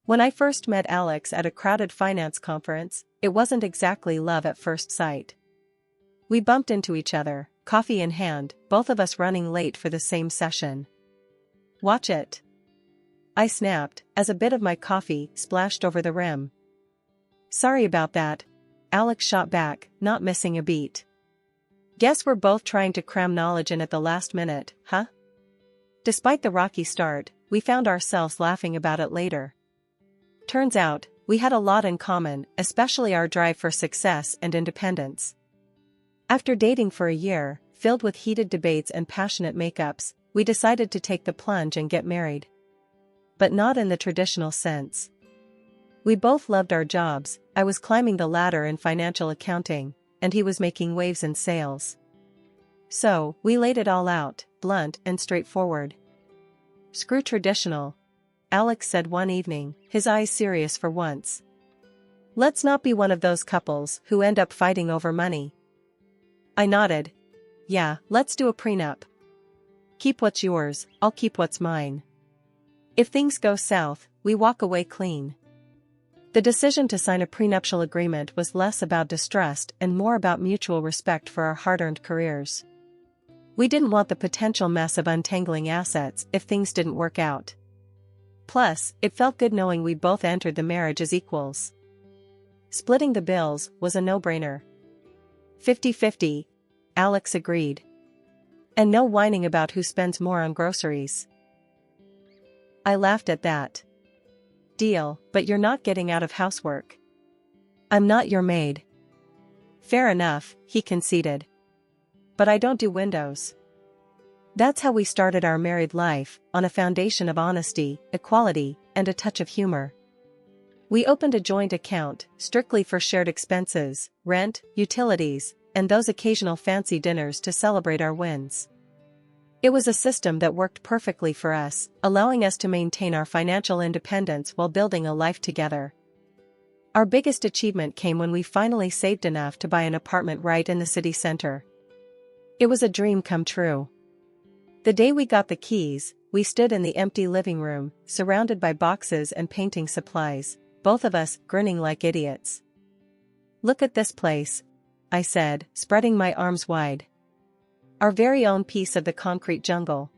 When I first met Alex at a crowded finance conference, it wasn't exactly love at first sight. We bumped into each other, coffee in hand, both of us running late for the same session. "Watch it," I snapped, as a bit of my coffee splashed over the rim. "Sorry about that," Alex shot back, not missing a beat. "Guess we're both trying to cram knowledge in at the last minute, huh?" Despite the rocky start, we found ourselves laughing about it later. Turns out, we had a lot in common, especially our drive for success and independence. After dating for a year, filled with heated debates and passionate makeups, we decided to take the plunge and get married. But not in the traditional sense. We both loved our jobs. I was climbing the ladder in financial accounting, and he was making waves in sales. So, we laid it all out, blunt and straightforward. "Screw traditional," Alex said one evening, his eyes serious for once. "Let's not be one of those couples who end up fighting over money." I nodded. "Yeah, let's do a prenup. Keep what's yours, I'll keep what's mine. If things go south, we walk away clean." The decision to sign a prenuptial agreement was less about distrust and more about mutual respect for our hard-earned careers. We didn't want the potential mess of untangling assets if things didn't work out. Plus, it felt good knowing we both entered the marriage as equals. Splitting the bills was a no-brainer. 50-50, Alex agreed. And no whining about who spends more on groceries. I laughed at that. "Deal, but you're not getting out of housework." "I'm not your maid." "Fair enough," he conceded. "But I don't do windows." That's how we started our married life, on a foundation of honesty, equality, and a touch of humor. We opened a joint account, strictly for shared expenses, rent, utilities, and those occasional fancy dinners to celebrate our wins. It was a system that worked perfectly for us, allowing us to maintain our financial independence while building a life together. Our biggest achievement came when we finally saved enough to buy an apartment right in the city center. It was a dream come true. The day we got the keys, we stood in the empty living room, surrounded by boxes and painting supplies, both of us grinning like idiots. "Look at this place," I said, spreading my arms wide. "Our very own piece of the concrete jungle."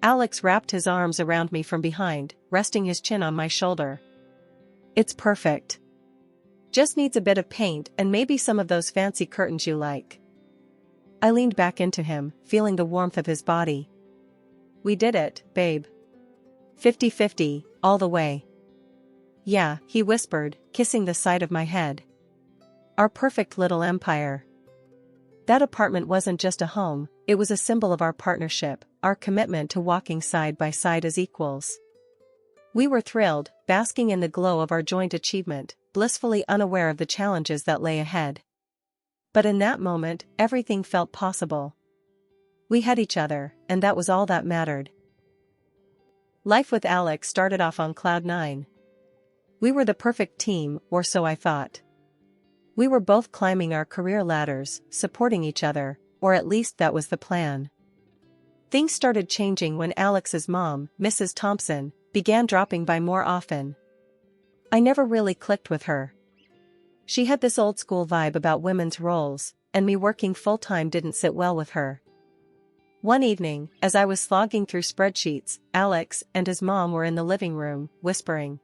Alex wrapped his arms around me from behind, resting his chin on my shoulder. "It's perfect. Just needs a bit of paint and maybe some of those fancy curtains you like." I leaned back into him, feeling the warmth of his body. "We did it, babe. 50-50, all the way." "Yeah," he whispered, kissing the side of my head. "Our perfect little empire." That apartment wasn't just a home, it was a symbol of our partnership, our commitment to walking side by side as equals. We were thrilled, basking in the glow of our joint achievement, blissfully unaware of the challenges that lay ahead. But in that moment, everything felt possible. We had each other, and that was all that mattered. Life with Alex started off on cloud nine. We were the perfect team, or so I thought. We were both climbing our career ladders, supporting each other, or at least that was the plan. Things started changing when Alex's mom, Mrs. Thompson, began dropping by more often. I never really clicked with her. She had this old-school vibe about women's roles, and me working full-time didn't sit well with her. One evening, as I was slogging through spreadsheets, Alex and his mom were in the living room, whispering.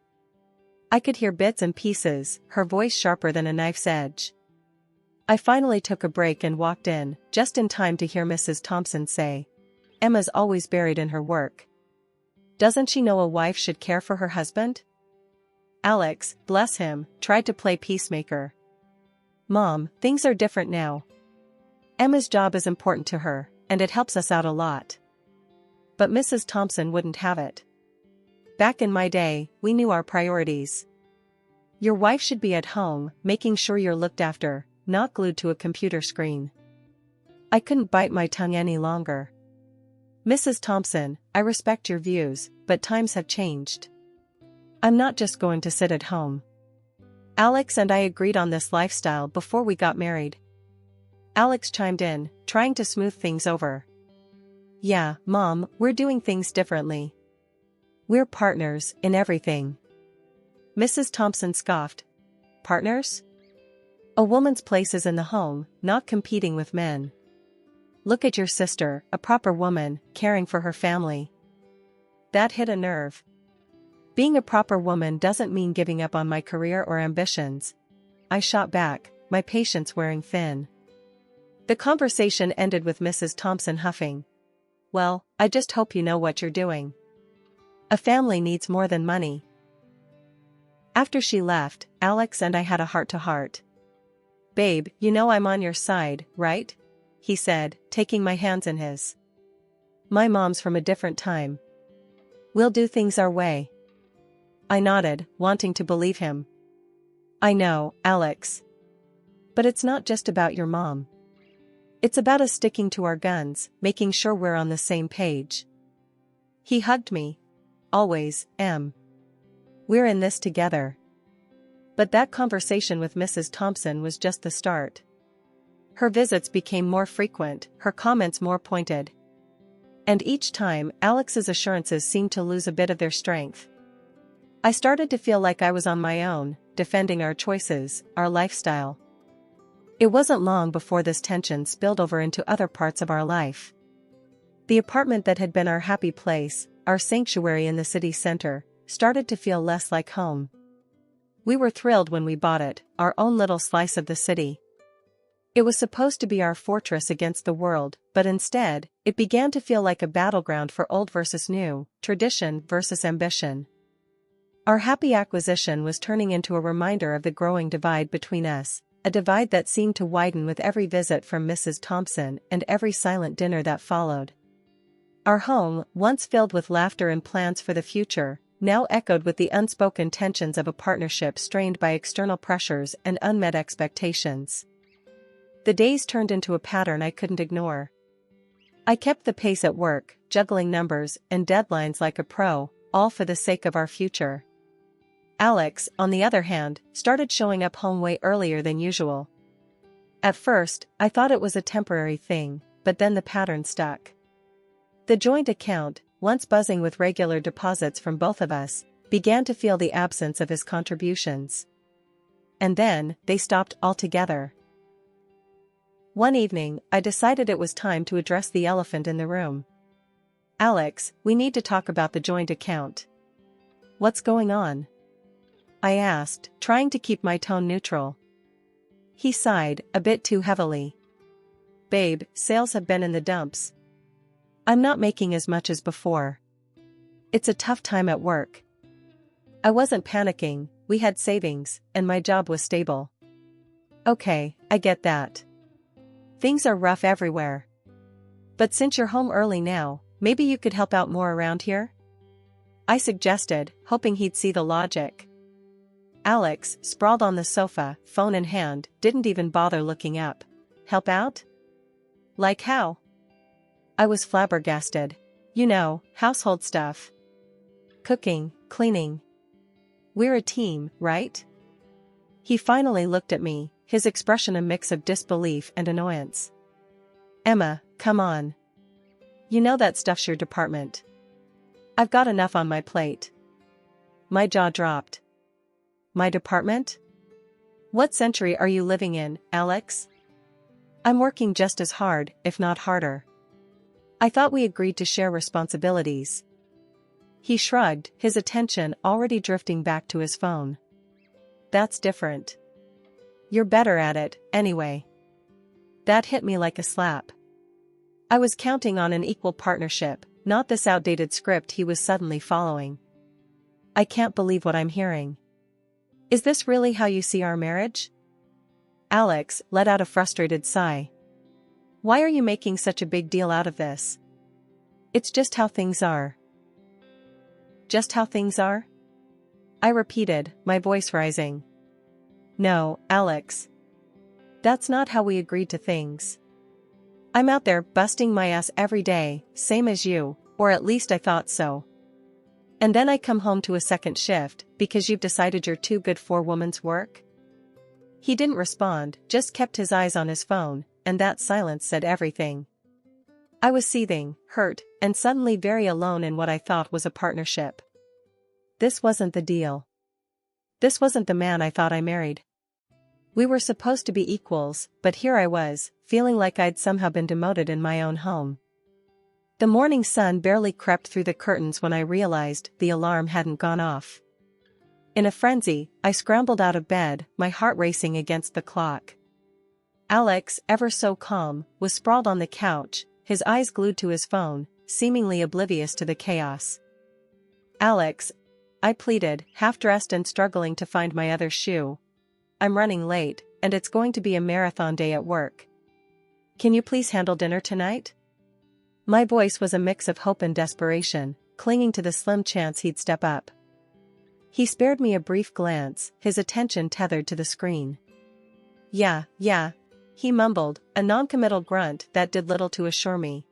I could hear bits and pieces, her voice sharper than a knife's edge. I finally took a break and walked in, just in time to hear Mrs. Thompson say, "Emma's always buried in her work. Doesn't she know a wife should care for her husband?" Alex, bless him, tried to play peacemaker. "Mom, things are different now. Emma's job is important to her, and it helps us out a lot." But Mrs. Thompson wouldn't have it. "Back in my day, we knew our priorities. Your wife should be at home, making sure you're looked after, not glued to a computer screen." I couldn't bite my tongue any longer. "Mrs. Thompson, I respect your views, but times have changed. I'm not just going to sit at home." Alex and I agreed on this lifestyle before we got married. Alex chimed in, trying to smooth things over. "Yeah, Mom, we're doing things differently. We're partners in everything. Mrs. Thompson scoffed. Partners? A woman's place is in the home, not competing with men. Look at your sister, a proper woman, caring for her family. That hit a nerve. Being a proper woman doesn't mean giving up on my career or ambitions. I shot back, my patience wearing thin. The conversation ended with Mrs. Thompson huffing. Well, I just hope you know what you're doing. A family needs more than money. After she left, Alex and I had a heart-to-heart. Babe, you know I'm on your side, right? He said, taking my hands in his. My mom's from a different time. We'll do things our way. I nodded, wanting to believe him. I know, Alex. But it's not just about your mom. It's about us sticking to our guns, making sure we're on the same page. He hugged me. Always, Em. We're in this together. But that conversation with Mrs. Thompson was just the start. Her visits became more frequent, her comments more pointed. And each time, Alex's assurances seemed to lose a bit of their strength. I started to feel like I was on my own, defending our choices, our lifestyle. It wasn't long before this tension spilled over into other parts of our life. The apartment that had been our happy place, our sanctuary in the city center, started to feel less like home. We were thrilled when we bought it, our own little slice of the city. It was supposed to be our fortress against the world, but instead, it began to feel like a battleground for old versus new, tradition versus ambition. Our happy acquisition was turning into a reminder of the growing divide between us, a divide that seemed to widen with every visit from Mrs. Thompson and every silent dinner that followed. Our home, once filled with laughter and plans for the future, now echoed with the unspoken tensions of a partnership strained by external pressures and unmet expectations. The days turned into a pattern I couldn't ignore. I kept the pace at work, juggling numbers and deadlines like a pro, all for the sake of our future. Alex, on the other hand, started showing up home way earlier than usual. At first, I thought it was a temporary thing, but then the pattern stuck. The joint account, once buzzing with regular deposits from both of us, began to feel the absence of his contributions. And then, they stopped altogether. One evening, I decided it was time to address the elephant in the room. Alex, we need to talk about the joint account. What's going on? I asked, trying to keep my tone neutral. He sighed, a bit too heavily. Babe, sales have been in the dumps. I'm not making as much as before. It's a tough time at work. I wasn't panicking, we had savings, and my job was stable. Okay, I get that. Things are rough everywhere. But since you're home early now, maybe you could help out more around here? I suggested, hoping he'd see the logic. Alex, sprawled on the sofa, phone in hand, didn't even bother looking up. Help out? Like how? I was flabbergasted. You know, household stuff. Cooking, cleaning. We're a team, right? He finally looked at me, his expression a mix of disbelief and annoyance. Emma, come on. You know that stuff's your department. I've got enough on my plate. My jaw dropped. My department? What century are you living in, Alex? I'm working just as hard, if not harder. I thought we agreed to share responsibilities. He shrugged, his attention already drifting back to his phone. That's different. You're better at it, anyway. That hit me like a slap. I was counting on an equal partnership, not this outdated script he was suddenly following. I can't believe what I'm hearing. Is this really how you see our marriage? Alex let out a frustrated sigh. Why are you making such a big deal out of this? It's just how things are. Just how things are? I repeated, my voice rising. No, Alex. That's not how we agreed to things. I'm out there busting my ass every day, same as you, or at least I thought so. And then I come home to a second shift, because you've decided you're too good for woman's work? He didn't respond, just kept his eyes on his phone, and that silence said everything. I was seething, hurt, and suddenly very alone in what I thought was a partnership. This wasn't the deal. This wasn't the man I thought I married. We were supposed to be equals, but here I was, feeling like I'd somehow been demoted in my own home. The morning sun barely crept through the curtains when I realized the alarm hadn't gone off. In a frenzy, I scrambled out of bed, my heart racing against the clock. Alex, ever so calm, was sprawled on the couch, his eyes glued to his phone, seemingly oblivious to the chaos. "Alex," I pleaded, half-dressed and struggling to find my other shoe. "I'm running late, and it's going to be a marathon day at work. Can you please handle dinner tonight?" My voice was a mix of hope and desperation, clinging to the slim chance he'd step up. He spared me a brief glance, his attention tethered to the screen. Yeah, he mumbled, a noncommittal grunt that did little to assure me.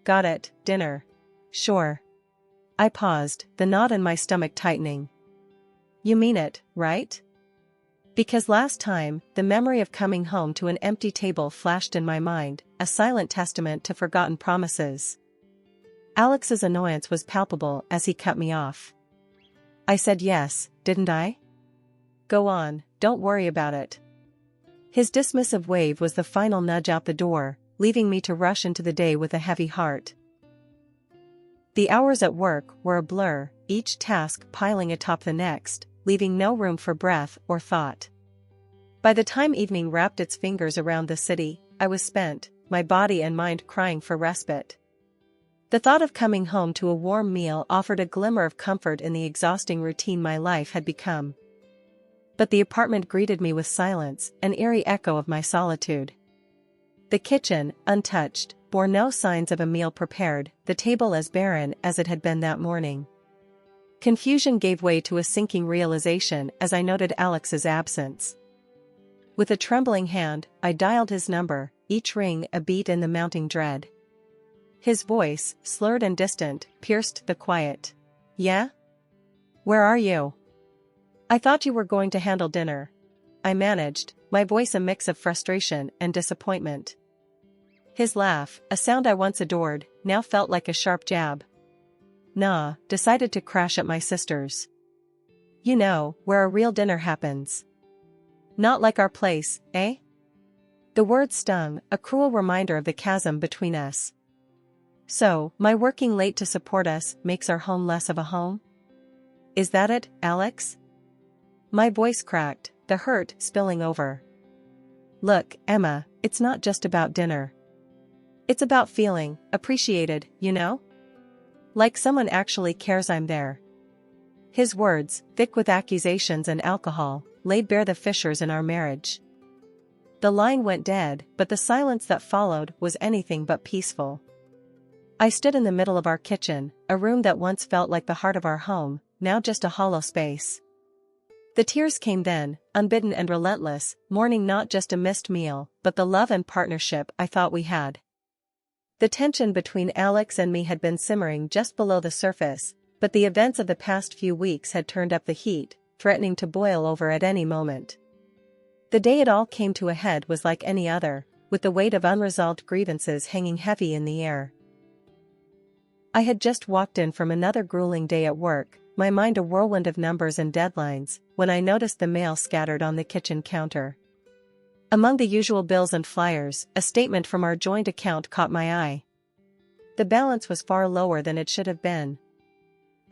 "Got it, dinner. Sure." I paused, the knot in my stomach tightening. "You mean it, right?" Because last time, the memory of coming home to an empty table flashed in my mind, a silent testament to forgotten promises. Alex's annoyance was palpable as he cut me off. I said yes, didn't I? Go on, don't worry about it. His dismissive wave was the final nudge out the door, leaving me to rush into the day with a heavy heart. The hours at work were a blur, each task piling atop the next, leaving no room for breath or thought. By the time evening wrapped its fingers around the city, I was spent, my body and mind crying for respite. The thought of coming home to a warm meal offered a glimmer of comfort in the exhausting routine my life had become. But the apartment greeted me with silence, an eerie echo of my solitude. The kitchen, untouched, bore no signs of a meal prepared, the table as barren as it had been that morning. Confusion gave way to a sinking realization as I noted Alex's absence. With a trembling hand, I dialed his number, each ring a beat in the mounting dread. His voice, slurred and distant, pierced the quiet. "Yeah? Where are you?" "I thought you were going to handle dinner," I managed, my voice a mix of frustration and disappointment. His laugh, a sound I once adored, now felt like a sharp jab. "Nah, decided to crash at my sister's. You know, where a real dinner happens. Not like our place, eh?" The word stung, a cruel reminder of the chasm between us. "So, my working late to support us makes our home less of a home? Is that it, Alex?" My voice cracked, the hurt spilling over. "Look, Emma, it's not just about dinner. It's about feeling appreciated, you know? Like someone actually cares I'm there." His words, thick with accusations and alcohol, laid bare the fissures in our marriage. The line went dead, but the silence that followed was anything but peaceful. I stood in the middle of our kitchen, a room that once felt like the heart of our home, now just a hollow space. The tears came then, unbidden and relentless, mourning not just a missed meal, but the love and partnership I thought we had. The tension between Alex and me had been simmering just below the surface, but the events of the past few weeks had turned up the heat, threatening to boil over at any moment. The day it all came to a head was like any other, with the weight of unresolved grievances hanging heavy in the air. I had just walked in from another grueling day at work, my mind a whirlwind of numbers and deadlines, when I noticed the mail scattered on the kitchen counter. Among the usual bills and flyers, a statement from our joint account caught my eye. The balance was far lower than it should have been.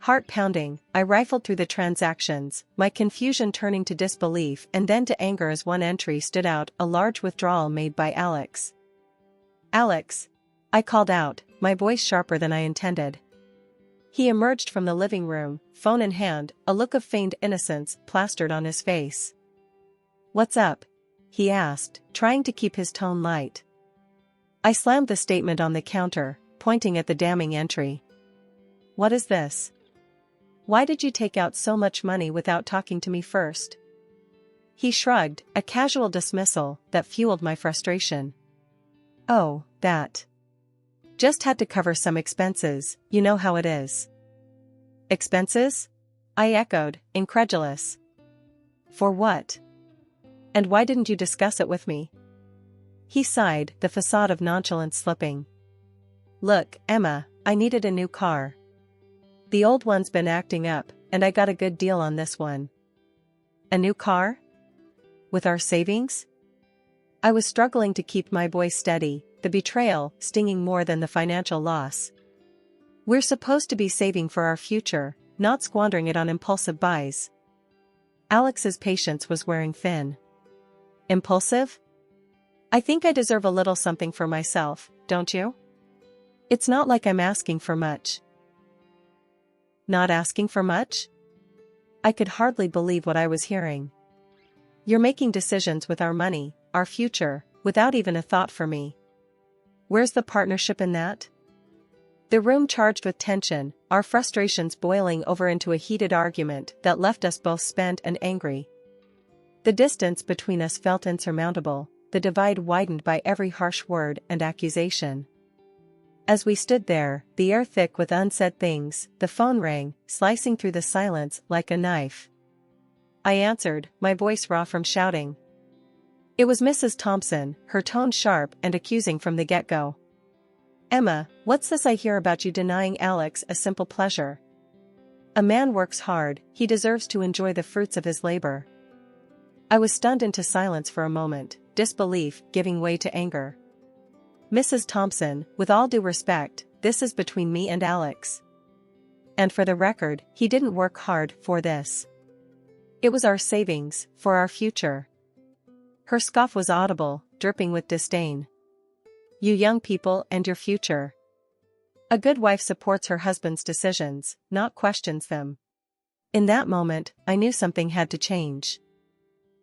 Heart pounding, I rifled through the transactions, my confusion turning to disbelief and then to anger as one entry stood out, a large withdrawal made by Alex. "Alex!" I called out, my voice sharper than I intended. He emerged from the living room, phone in hand, a look of feigned innocence plastered on his face. "What's up?" he asked, trying to keep his tone light. I slammed the statement on the counter, pointing at the damning entry. "What is this? Why did you take out so much money without talking to me first?" He shrugged, a casual dismissal that fueled my frustration. "Oh, that. Just had to cover some expenses, you know how it is." "Expenses?" I echoed, incredulous. "For what? And why didn't you discuss it with me?" He sighed, the facade of nonchalance slipping. "Look, Emma, I needed a new car. The old one's been acting up, and I got a good deal on this one. A new car? With our savings? I was struggling to keep my voice steady, the betrayal stinging more than the financial loss. We're supposed to be saving for our future, not squandering it on impulsive buys. Alex's patience was wearing thin. Impulsive? I think I deserve a little something for myself, don't you? It's not like I'm asking for much. Not asking for much? I could hardly believe what I was hearing. You're making decisions with our money, our future, without even a thought for me. Where's the partnership in that? The room charged with tension, our frustrations boiling over into a heated argument that left us both spent and angry. The distance between us felt insurmountable, the divide widened by every harsh word and accusation. As we stood there, the air thick with unsaid things, the phone rang, slicing through the silence like a knife. I answered, my voice raw from shouting. It was Mrs. Thompson, her tone sharp and accusing from the get-go. Emma, what's this I hear about you denying Alex a simple pleasure? A man works hard, he deserves to enjoy the fruits of his labor. I was stunned into silence for a moment, disbelief giving way to anger. Mrs. Thompson, with all due respect, this is between me and Alex. And for the record, he didn't work hard for this. It was our savings, for our future. Her scoff was audible, dripping with disdain. You young people and your future. A good wife supports her husband's decisions, not questions them. In that moment, I knew something had to change.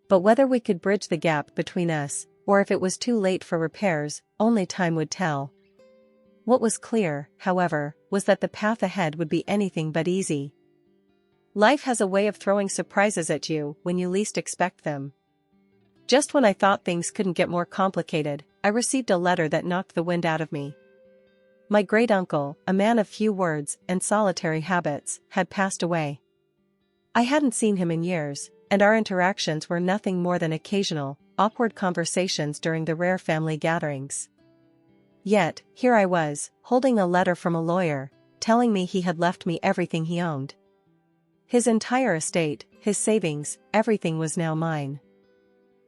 But whether we could bridge the gap between us, or if it was too late for repairs, only time would tell. What was clear, however, was that the path ahead would be anything but easy. Life has a way of throwing surprises at you when you least expect them. Just when I thought things couldn't get more complicated, I received a letter that knocked the wind out of me. My great-uncle, a man of few words and solitary habits, had passed away. I hadn't seen him in years, and our interactions were nothing more than occasional, awkward conversations during the rare family gatherings. Yet, here I was, holding a letter from a lawyer, telling me he had left me everything he owned. His entire estate, his savings, everything was now mine.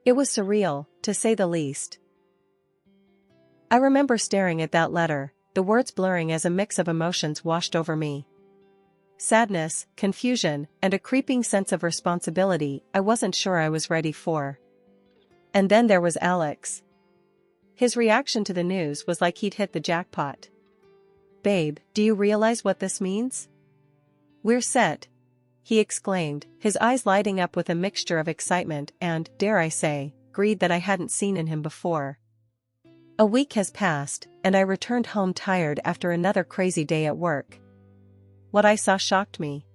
It was surreal, to say the least. I remember staring at that letter, the words blurring as a mix of emotions washed over me. Sadness, confusion, and a creeping sense of responsibility I wasn't sure I was ready for. And then there was Alex. His reaction to the news was like he'd hit the jackpot. Babe, do you realize what this means? We're set, he exclaimed, his eyes lighting up with a mixture of excitement and, dare I say, greed that I hadn't seen in him before. A week has passed, and I returned home tired after another crazy day at work. What I saw shocked me.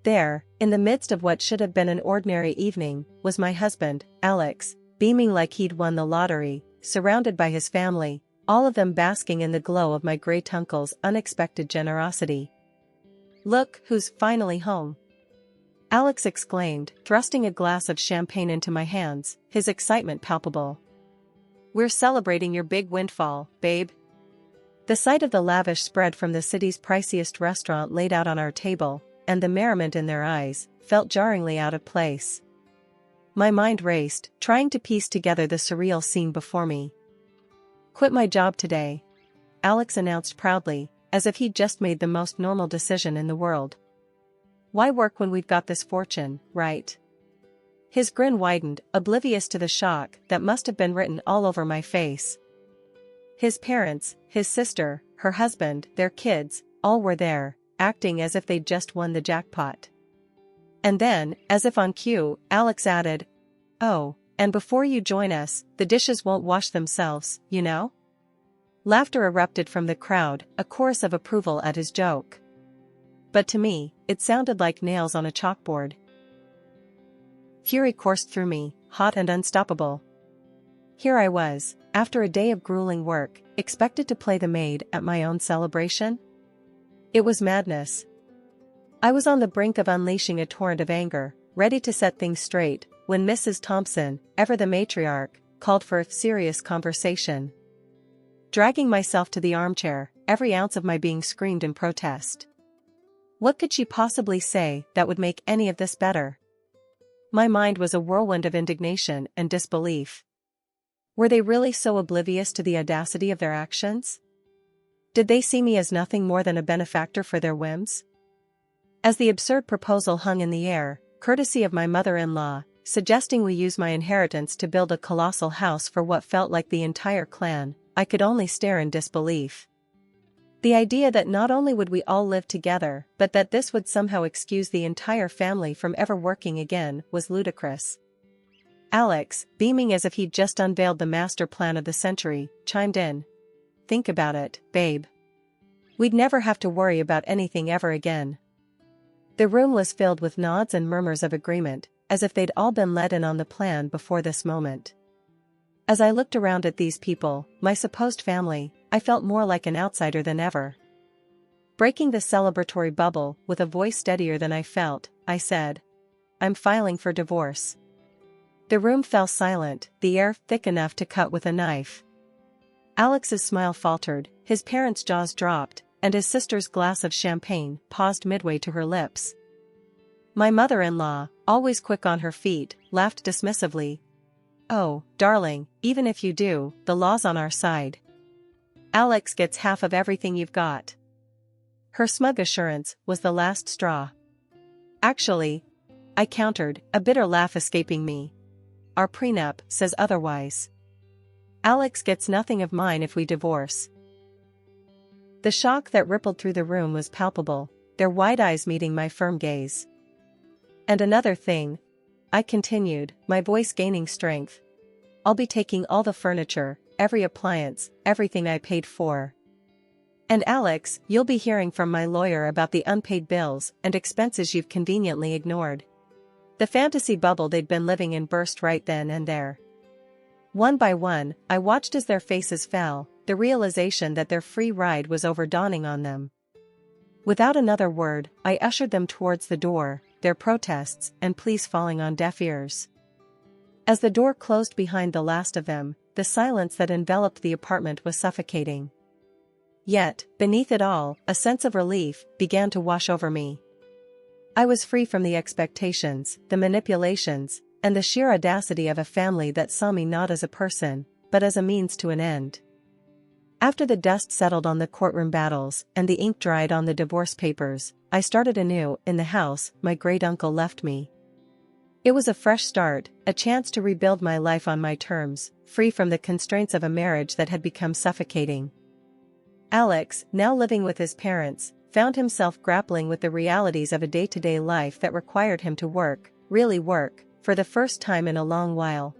There, in the midst of what should have been an ordinary evening, was my husband, Alex, beaming like he'd won the lottery, surrounded by his family, all of them basking in the glow of my great-uncle's unexpected generosity. Look who's finally home! Alex exclaimed, thrusting a glass of champagne into my hands, his excitement palpable. We're celebrating your big windfall, babe. The sight of the lavish spread from the city's priciest restaurant laid out on our table, and the merriment in their eyes, felt jarringly out of place. My mind raced, trying to piece together the surreal scene before me. Quit my job today, Alex announced proudly, as if he'd just made the most normal decision in the world. Why work when we've got this fortune, right? His grin widened, oblivious to the shock that must have been written all over my face. His parents, his sister, her husband, their kids, all were there, acting as if they'd just won the jackpot. And then, as if on cue, Alex added, "Oh, and before you join us, the dishes won't wash themselves, you know?" Laughter erupted from the crowd, a chorus of approval at his joke. But to me, it sounded like nails on a chalkboard. Fury coursed through me, hot and unstoppable. Here I was, after a day of grueling work, expected to play the maid at my own celebration? It was madness. I was on the brink of unleashing a torrent of anger, ready to set things straight, when Mrs. Thompson, ever the matriarch, called for a serious conversation. Dragging myself to the armchair, every ounce of my being screamed in protest. What could she possibly say that would make any of this better? My mind was a whirlwind of indignation and disbelief. Were they really so oblivious to the audacity of their actions? Did they see me as nothing more than a benefactor for their whims? As the absurd proposal hung in the air, courtesy of my mother-in-law, suggesting we use my inheritance to build a colossal house for what felt like the entire clan, I could only stare in disbelief. The idea that not only would we all live together, but that this would somehow excuse the entire family from ever working again, was ludicrous. Alex, beaming as if he'd just unveiled the master plan of the century, chimed in. Think about it, babe. We'd never have to worry about anything ever again. The room was filled with nods and murmurs of agreement, as if they'd all been let in on the plan before this moment. As I looked around at these people, my supposed family, I felt more like an outsider than ever. Breaking the celebratory bubble with a voice steadier than I felt, I said, I'm filing for divorce. The room fell silent, the air thick enough to cut with a knife. Alex's smile faltered, his parents' jaws dropped, and his sister's glass of champagne paused midway to her lips. My mother-in-law, always quick on her feet, laughed dismissively. Oh, darling, even if you do, the law's on our side. Alex gets half of everything you've got. Her smug assurance was the last straw. Actually, I countered, a bitter laugh escaping me. Our prenup says otherwise. Alex gets nothing of mine if we divorce. The shock that rippled through the room was palpable, their wide eyes meeting my firm gaze. And another thing, I continued, my voice gaining strength. I'll be taking all the furniture, every appliance, everything I paid for. And Alex, you'll be hearing from my lawyer about the unpaid bills and expenses you've conveniently ignored. The fantasy bubble they'd been living in burst right then and there. One by one, I watched as their faces fell, the realization that their free ride was over dawning on them. Without another word, I ushered them towards the door, their protests and pleas falling on deaf ears. As the door closed behind the last of them, the silence that enveloped the apartment was suffocating. Yet, beneath it all, a sense of relief began to wash over me. I was free from the expectations, the manipulations, and the sheer audacity of a family that saw me not as a person, but as a means to an end. After the dust settled on the courtroom battles and the ink dried on the divorce papers, I started anew in the house my great-uncle left me. It was a fresh start, a chance to rebuild my life on my terms, free from the constraints of a marriage that had become suffocating. Alex, now living with his parents, found himself grappling with the realities of a day-to-day life that required him to work, really work, for the first time in a long while.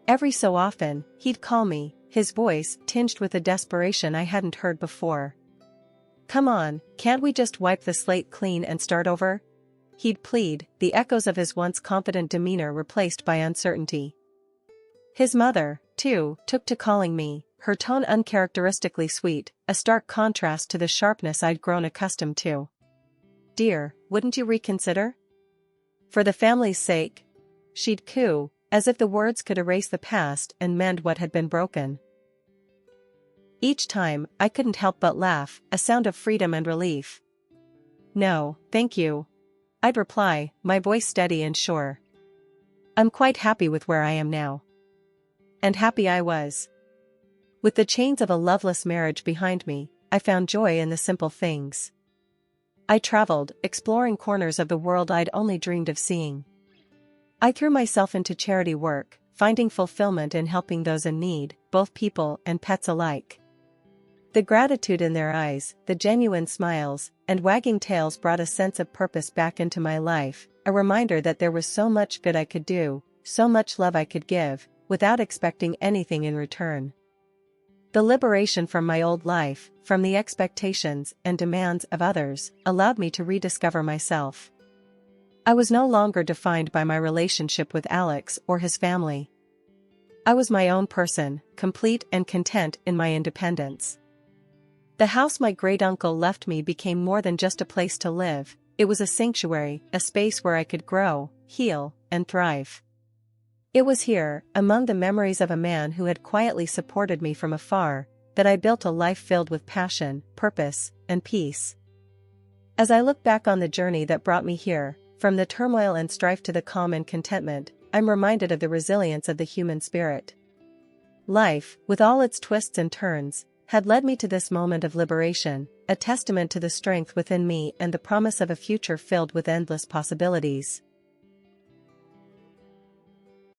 Every so often, he'd call me, his voice tinged with a desperation I hadn't heard before. Come on, can't we just wipe the slate clean and start over? He'd plead, the echoes of his once confident demeanor replaced by uncertainty. His mother, too, took to calling me, her tone uncharacteristically sweet, a stark contrast to the sharpness I'd grown accustomed to. Dear, wouldn't you reconsider? For the family's sake? She'd coo, as if the words could erase the past and mend what had been broken. Each time, I couldn't help but laugh, a sound of freedom and relief. No, thank you. I'd reply, my voice steady and sure. I'm quite happy with where I am now. And happy I was. With the chains of a loveless marriage behind me, I found joy in the simple things. I traveled, exploring corners of the world I'd only dreamed of seeing. I threw myself into charity work, finding fulfillment in helping those in need, both people and pets alike. The gratitude in their eyes, the genuine smiles, and wagging tails brought a sense of purpose back into my life, a reminder that there was so much good I could do, so much love I could give, without expecting anything in return. The liberation from my old life, from the expectations and demands of others, allowed me to rediscover myself. I was no longer defined by my relationship with Alex or his family. I was my own person, complete and content in my independence. The house my great-uncle left me became more than just a place to live, it was a sanctuary, a space where I could grow, heal, and thrive. It was here, among the memories of a man who had quietly supported me from afar, that I built a life filled with passion, purpose, and peace. As I look back on the journey that brought me here, From the turmoil and strife to the calm and contentment, I'm reminded of the resilience of the human spirit. Life, with all its twists and turns, had led me to this moment of liberation, a testament to the strength within me and the promise of a future filled with endless possibilities.